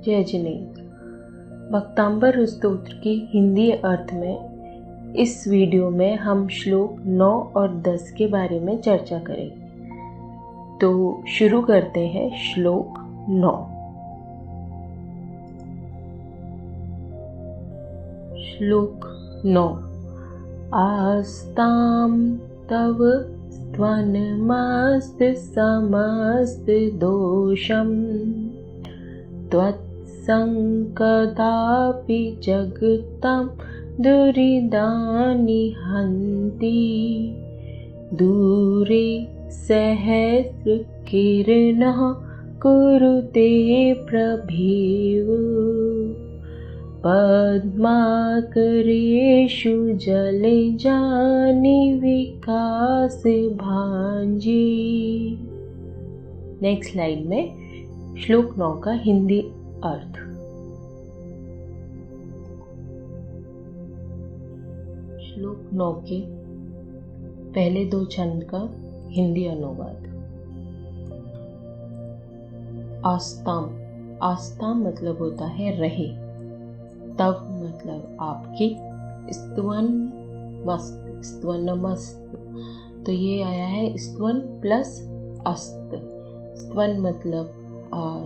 जय जिनेन्द्र। भक्तांबर स्तोत्र के हिंदी अर्थ में इस वीडियो में हम श्लोक 9 और 10 के बारे में चर्चा करेंगे। तो शुरू करते हैं श्लोक 9। श्लोक 9। आस्तां तव त्वन्मस्त समस्त दोषं त्वत्संकटापि जगतां दुरितानि हन्ति दूरे सहस्रकिरणः कुरुते प्रभेव पद्माकरेषु जलजानि विकास भांजी। नेक्स्ट स्लाइड में श्लोक 9 का हिंदी अर्थ। श्लोक 9 के पहले 2 छंद का हिंदी अनुवाद। आस्ताम, आस्ताम मतलब होता है रहे, तव मतलब आपके, स्तवनमस्त, तो ये आया है स्तवन प्लस अस्त। स्तवन मतलब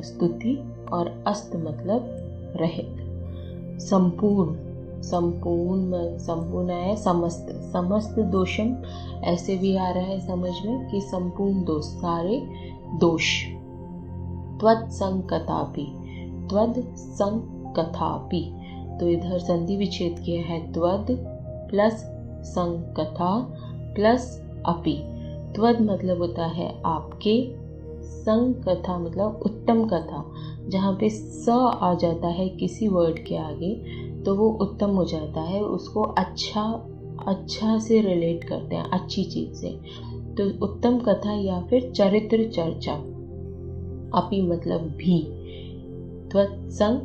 स्तुति और अस्त मतलब रहित। संपूर्ण, संपूर्ण है समस्त, समस्त दोषम ऐसे भी आ रहा है समझ में कि संपूर्ण दोष, सारे दोष। त्वत्संकतापि, त्वत्संकथापि, तो इधर संधि विच्छेद किया है, त्वद प्लस संकथा प्लस अपि। त्वद मतलब होता है आपके, संकथा मतलब उत्तम कथा, जहाँ पे स आ जाता है किसी वर्ड के आगे तो वो उत्तम हो जाता है, उसको अच्छा से रिलेट करते हैं, अच्छी चीज से। तो उत्तम कथा या फिर चरित्र चर्चा। अपि मतलब भी। त्वत्संग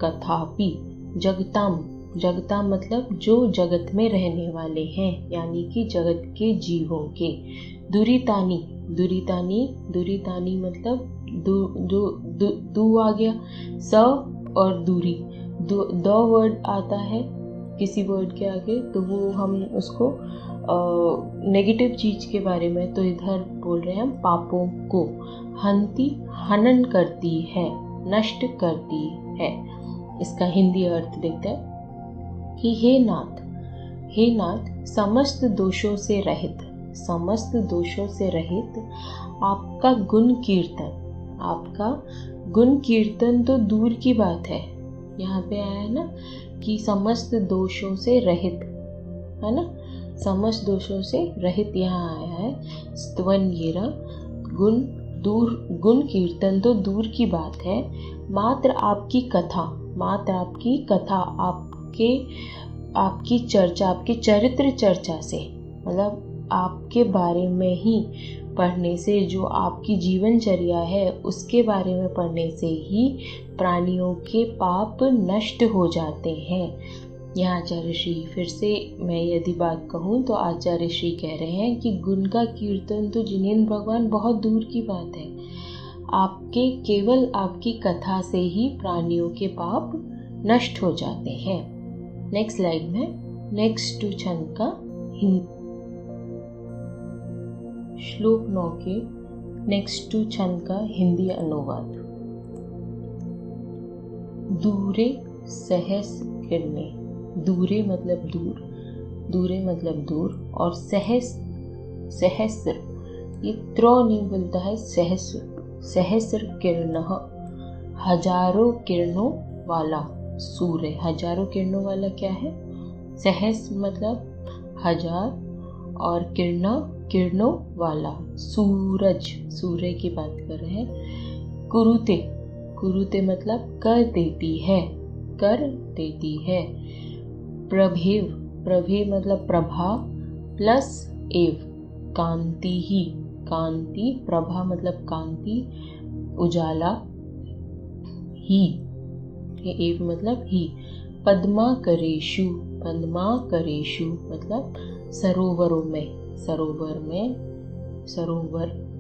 कथापि। जगताम, जगताम मतलब जो जगत में रहने वाले हैं, यानी कि जगत के जीवों के। दुरितानी, दुरितानी मतलब दू आ गया, स और दूरी, दो वर्ड आता है किसी वर्ड के आगे तो वो हम उसको नेगेटिव चीज के बारे में, तो इधर बोल रहे हैं हम पापों को। हंती, हनन करती है, नष्ट करती है। इसका हिंदी अर्थ देखते हैं कि हे नाथ समस्त दोषों से रहित, समस्त दोषों से रहित आपका गुण कीर्तन तो दूर की बात है। यहाँ पे आया है ना कि समस्त दोषों से रहित, है ना, समस्त दोषों से रहित यहाँ आया है। स्तवन येरा, गुण कीर्तन तो दूर की बात है, मात्र आपकी कथा, आपकी चर्चा, आपके चरित्र चर्चा से, मतलब आपके बारे में ही पढ़ने से, जो आपकी जीवनचर्या है उसके बारे में पढ़ने से ही प्राणियों के पाप नष्ट हो जाते हैं। यहाँ आचार्य श्री, फिर से मैं यदि बात कहूँ तो आचार्य श्री कह रहे हैं कि गुण का कीर्तन तो जिनेन्द्र भगवान बहुत दूर की बात है, आपके केवल आपकी कथा से ही प्राणियों के पाप नष्ट हो जाते हैं। नेक्स्ट स्लाइड में नेक्स्ट 2 छंद का श्लोक 9 के नेक्स्ट 2 छंद का हिंदी अनुवाद। दूरे सहस्र किरणे, दूरे मतलब दूर और सहस्र ये त्रो नहीं बोलता है, सहस्र किरणः, हजारों किरणों वाला सूर्य। हजारों किरणों वाला क्या है? सहस्र मतलब हजार और किरणों वाला सूरज, सूर्य की बात कर रहे हैं। कुरुते मतलब कर देती है। प्रभेव मतलब प्रभा प्लस एव, कांति, प्रभा मतलब कांति, उजाला, ही, एव मतलब ही। पद्माकरेषु मतलब सरोवर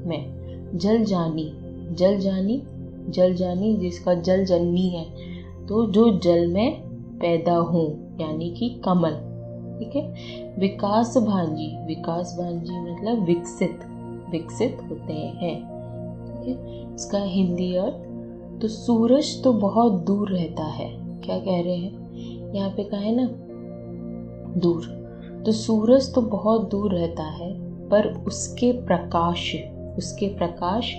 में। जल जानी जल जानी जिसका जल जननी है, तो जो जल में पैदा हो यानी कि कमल। ठीक है। विकास भांजी, विकास भांजी मतलब विकसित होते हैं। ठीक है। इसका हिंदी अर्थ, तो सूरज तो बहुत दूर रहता है। क्या कह रहे हैं यहाँ पे, कहा है ना दूर, तो सूरज तो बहुत दूर रहता है पर उसके प्रकाश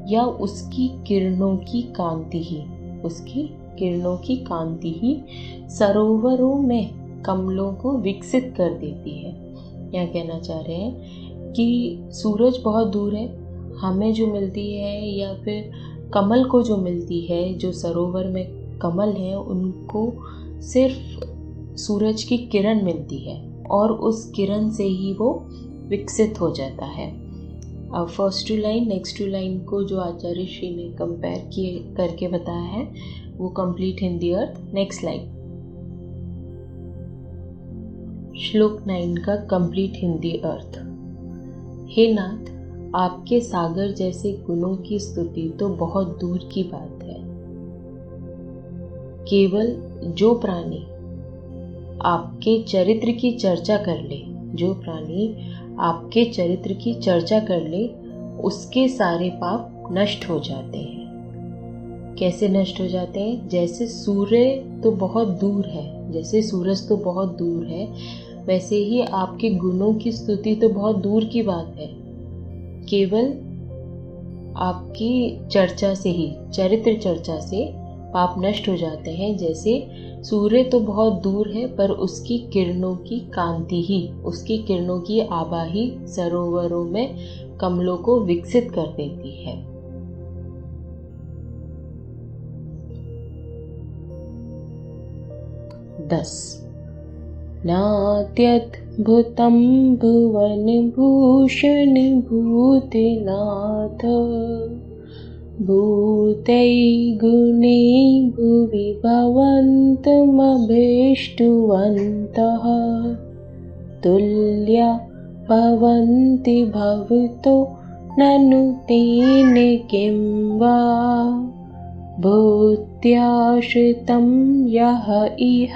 या उसकी किरणों की कांति ही सरोवरों में कमलों को विकसित कर देती है। यहाँ कहना चाह रहे हैं कि सूरज बहुत दूर है, हमें जो मिलती है या फिर कमल को जो मिलती है, जो सरोवर में कमल हैं उनको सिर्फ सूरज की किरण मिलती है और उस किरण से ही वो विकसित हो जाता है। अब first two line next two line को जो आचार्य श्री ने कंपेयर करके बताया है वो कंप्लीट हिंदी अर्थ। नेक्स्ट लाइन, श्लोक 9 का कंप्लीट हिंदी अर्थ। हे नाथ, आपके सागर जैसे गुणों की स्तुति तो बहुत दूर की बात है। केवल जो प्राणी आपके चरित्र की चर्चा कर ले, उसके सारे पाप नष्ट हो जाते हैं। कैसे नष्ट हो जाते हैं? जैसे सूरज तो बहुत दूर है, वैसे ही आपके गुणों की स्तुति तो बहुत दूर की बात है। केवल आपकी चरित्र चर्चा से पाप नष्ट हो जाते हैं। जैसे सूर्य तो बहुत दूर है पर उसकी किरणों की आभा ही सरोवरों में कमलों को विकसित कर देती है। नात्यद्भुतं भुवन भूषण भूतनाथ, भूतैर्गुणै भुवि भवन्तमभीष्टवन्तः, तुल्या भवन्ति भवतो ननु तेन किं वा, भूत्याश्रितं यः इह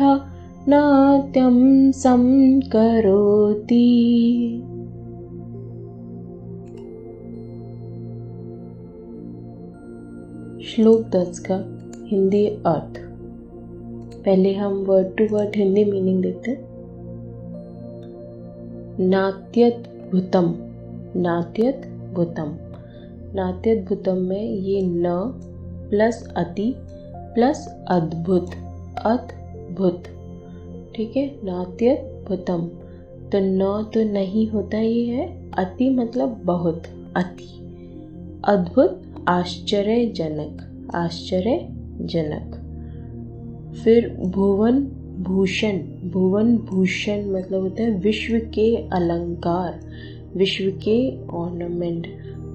नात्यं संकरोति। श्लोक 10 का हिंदी अर्थ। पहले हम word to word Hindi meaning देखते हैं। नात्यद्भुतम में ये न प्लस अति प्लस अद्भुत, ठीक है। नात्यद्भुतम, तो न तो नहीं होता, ये है अति मतलब बहुत, अति। अद्भुत आश्चर्यजनक। फिर भुवन भूषण मतलब होता है विश्व के अलंकार, विश्व के ऑर्नामेंट,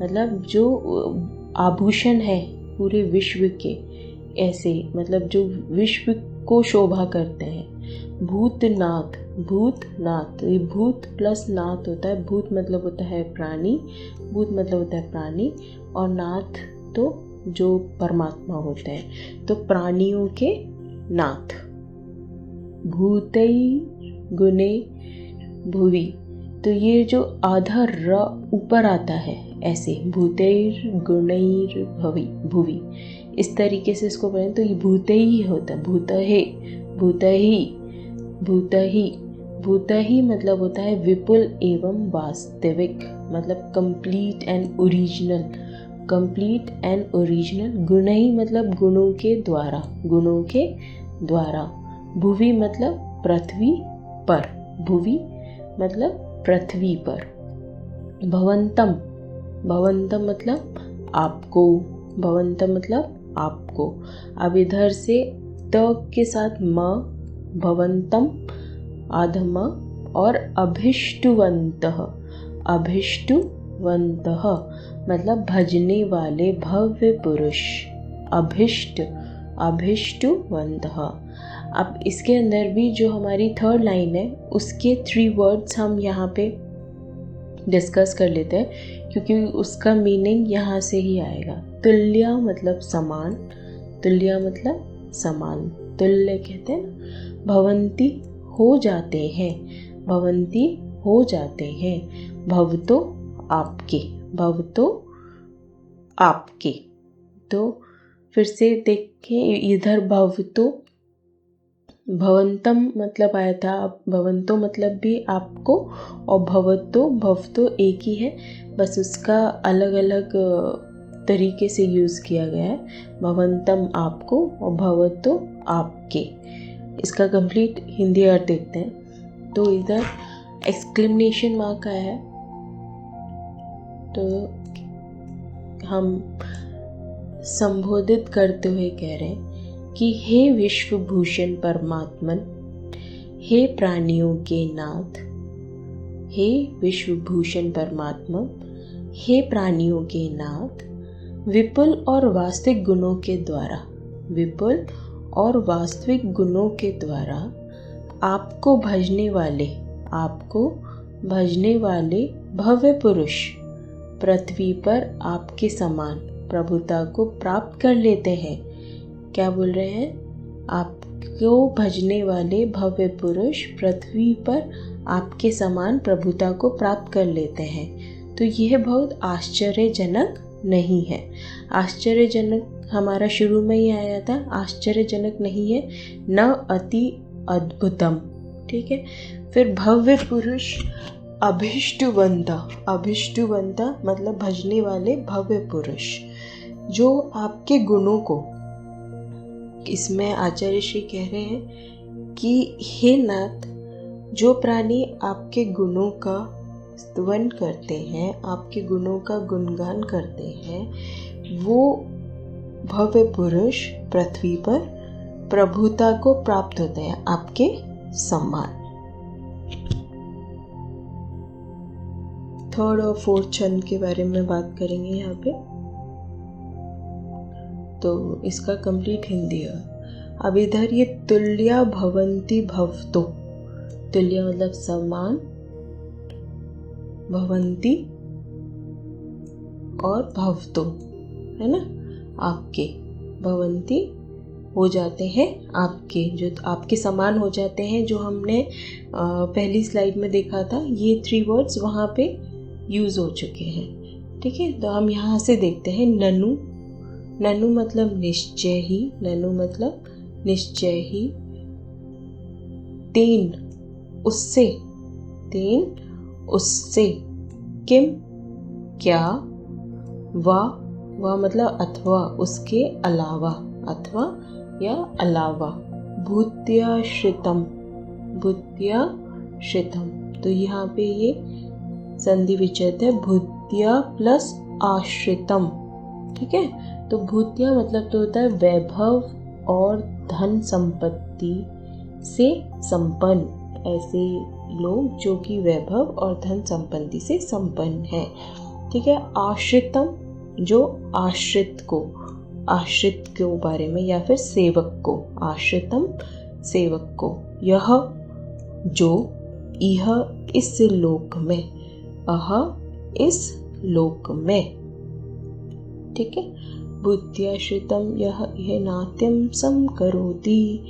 मतलब जो आभूषण है पूरे विश्व के, ऐसे मतलब जो विश्व को शोभा करते हैं। भूतनाथ, ये भूत प्लस नाथ होता है। भूत मतलब होता है प्राणी, और नाथ तो जो परमात्मा होते हैं, तो प्राणियों के नाथ। भूतैर्गुणे भुवि, तो ये जो आधा र ऊपर आता है ऐसे, भूतैर्गुणैर्भुवि, भुवि, इस तरीके से इसको पढ़ें तो ये भूते ही होता है। भूत ही मतलब होता है विपुल एवं वास्तविक, मतलब कंप्लीट एंड ओरिजिनल। गुण ही मतलब गुणों के द्वारा। भुवि मतलब पृथ्वी पर। भवंतम मतलब आपको। अब इधर से त के साथ म, भवंतम आधम, और अभिष्टवंतः मतलब भजने वाले भव्य पुरुष, अभिष्टवंतः। अब इसके अंदर भी जो हमारी थर्ड लाइन है उसके 3 वर्ड्स हम यहाँ पे डिस्कस कर लेते हैं, क्योंकि उसका मीनिंग यहाँ से ही आएगा। तुल्य मतलब समान, तुल्य मतलब समान, तुल्य कहते हैं ना। भवंती हो जाते हैं, भवंती हो जाते हैं, भवतो आपके, भवतो आपके। तो फिर से देखें, इधर भवतो भवंतम मतलब आया था, भवंतो मतलब भी आपको, और भवतो एक ही है, बस उसका अलग अलग तरीके से यूज़ किया गया है। भवंतम आपको और भवतो आपके। इसका कंप्लीट हिंदी अर्थ देखते हैं। तो इधर एक्सक्लेमेशन मार्क आया है, तो हम संबोधित करते हुए कह रहे हैं कि हे विश्वभूषण परमात्मन, हे प्राणियों के नाथ, हे विश्वभूषण परमात्मा, हे प्राणियों के नाथ, विपुल और वास्तविक गुणों के द्वारा, विपुल और वास्तविक गुणों के द्वारा आपको भजने वाले, आपको भजने वाले भव्य पुरुष पृथ्वी पर आपके समान प्रभुता को प्राप्त कर लेते हैं। क्या बोल रहे हैं? आपको भजने वाले भव्य पुरुष पृथ्वी पर आपके समान प्रभुता को प्राप्त कर लेते हैं। तो यह बहुत आश्चर्यजनक नहीं है। आश्चर्यजनक हमारा शुरू में ही आया था, आश्चर्यजनक नहीं है, न अति अद्भुतम। ठीक है। फिर भव्य पुरुष अभिष्टुवंता, अभिष्टुवंता मतलब भजने वाले भव्य पुरुष, जो आपके गुणों को, इसमें आचार्य श्री कह रहे हैं कि हे नाथ, जो प्राणी आपके गुणों का स्तवन करते हैं, आपके गुणों का गुणगान करते हैं, वो भव्य पुरुष पृथ्वी पर प्रभुता को प्राप्त होते हैं आपके समान। थर्ड और फोर्थ छंद के बारे में बात करेंगे यहाँ पे। तो इसका कंप्लीट हिंदी है। अब इधर ये तुल्या भवंती भवतो, तुल्य मतलब समान, भवंती और भवतो है ना, आपके, भवंती हो जाते हैं आपके, जो आपके समान हो जाते हैं, जो हमने पहली स्लाइड में देखा था। ये 3 वर्ड्स वहाँ पे यूज़ हो चुके हैं। ठीक है। तो हम यहाँ से देखते हैं ननु, ननु मतलब निश्चय ही, ननु मतलब निश्चय ही, तेन उससे, तेन उससे, किम क्या, वा मतलब अथवा, उसके अलावा, अथवा या अलावा, भूत्याश्रितम, भूत्याश्रितम। तो यहाँ पे ये संधि विच्छेद है, भूत्या प्लस आश्रितम। ठीक है। तो भूत्या मतलब तो होता है वैभव और धन संपत्ति से संपन्न, ऐसे लोग जो कि वैभव और धन संपत्ति से संपन्न है। ठीक है। आश्रितम जो आश्रित को, आश्रित के बारे में, या फिर सेवक को, आश्रितम सेवक को। यह जो, यह इस लोक में, अह इस लोक में। ठीक है। बुद्ध्याश्रितम यह नाट्यम सम करोति।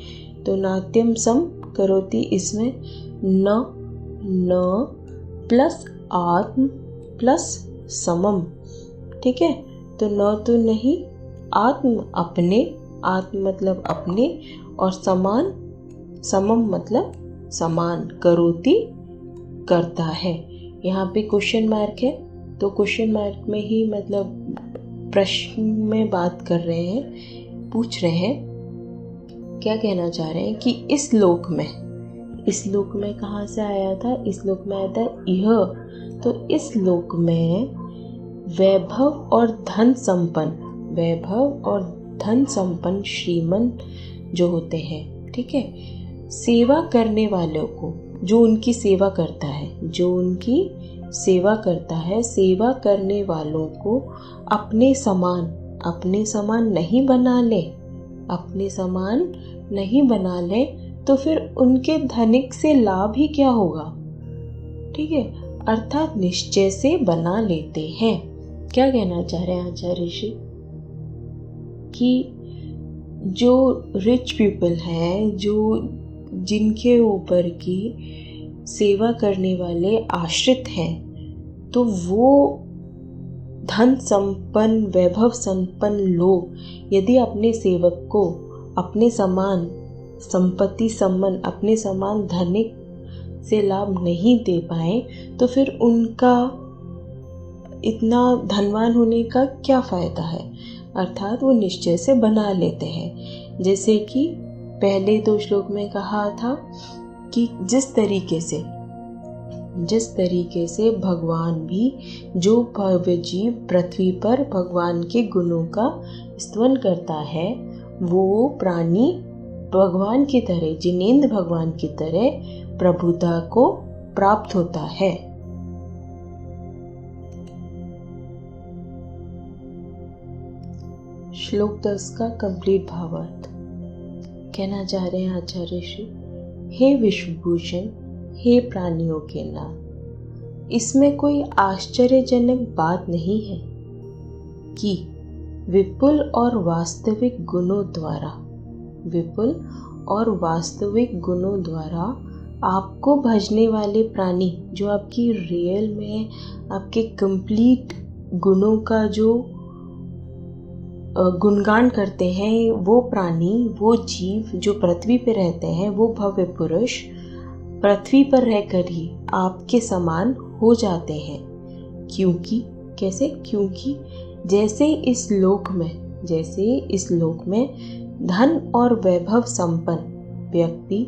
तो नाट्यम सम करोति, इसमें न प्लस आत्म प्लस समम। ठीक है। तो न तो नहीं, आत्म अपने, आत्म मतलब अपने, और समान, समम मतलब समान, करोति करता है। यहाँ पे क्वेश्चन मार्क है, तो क्वेश्चन मार्क में ही मतलब प्रश्न में बात कर रहे हैं, पूछ रहे हैं, क्या कहना चाह रहे हैं कि इस लोक में, इस लोक में कहाँ से आया था? इस लोक में आया था यह। तो इस लोक में वैभव और धन संपन्न, वैभव और धन संपन्न श्रीमंत जो होते हैं, ठीक है, सेवा करने वालों को, जो उनकी सेवा करता है, जो उनकी सेवा करता है, सेवा करने वालों को अपने समान नहीं बना ले, अपने समान नहीं बना ले, तो फिर उनके धनिक से लाभ ही क्या होगा? ठीक है। अर्थात निश्चय से बना लेते हैं। क्या कहना चाह रहे हैं आचार्य श्री? कि जो रिच पीपल हैं, जो जिनके ऊपर की सेवा करने वाले आश्रित हैं, तो वो धन संपन्न, वैभव संपन्न लोग यदि अपने सेवक को अपने समान संपत्ति संपन्न, अपने समान धनिक से लाभ नहीं दे पाए, तो फिर उनका इतना धनवान होने का क्या फ़ायदा है? अर्थात वो निश्चय से बना लेते हैं। जैसे कि पहले 2 श्लोक में कहा था कि जिस तरीके से भगवान भी, जो भव्य जीव पृथ्वी पर भगवान के गुणों का स्तवन करता है, वो प्राणी भगवान की तरह, जिनेंद्र भगवान की तरह प्रभुता को प्राप्त होता है। श्लोक 10 का कंप्लीट भावार्थ कहना चाह रहे हैं आचार्य श्री। हे विश्वभूषण, हे प्राणियों के नाथ, इसमें कोई आश्चर्यजनक बात नहीं है कि विपुल और वास्तविक गुणों द्वारा आपको भजने वाले प्राणी, जो आपकी रियल में आपके कंप्लीट गुणों का जो गुणगान करते हैं, वो प्राणी, वो जीव जो पृथ्वी पे रहते हैं, वो भव्य पुरुष पृथ्वी पर रहकर ही आपके समान हो जाते हैं। कैसे? क्योंकि जैसे इस लोक में धन और वैभव संपन्न व्यक्ति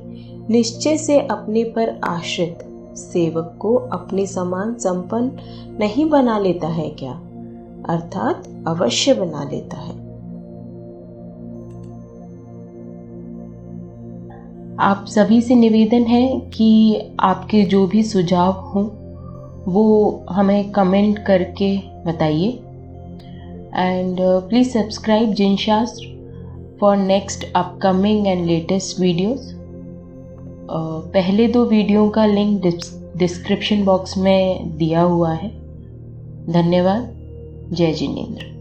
निश्चय से अपने पर आश्रित सेवक को अपने समान संपन्न नहीं बना लेता है क्या? अर्थात अवश्य बना लेता है। आप सभी से निवेदन है कि आपके जो भी सुझाव हों वो हमें कमेंट करके बताइए। एंड प्लीज़ सब्सक्राइब जिन शास्त्र for next upcoming and latest videos. पहले 2 वीडियो का लिंक डिस्क्रिप्शन बॉक्स में दिया हुआ है। धन्यवाद। जय जिनेंद्र।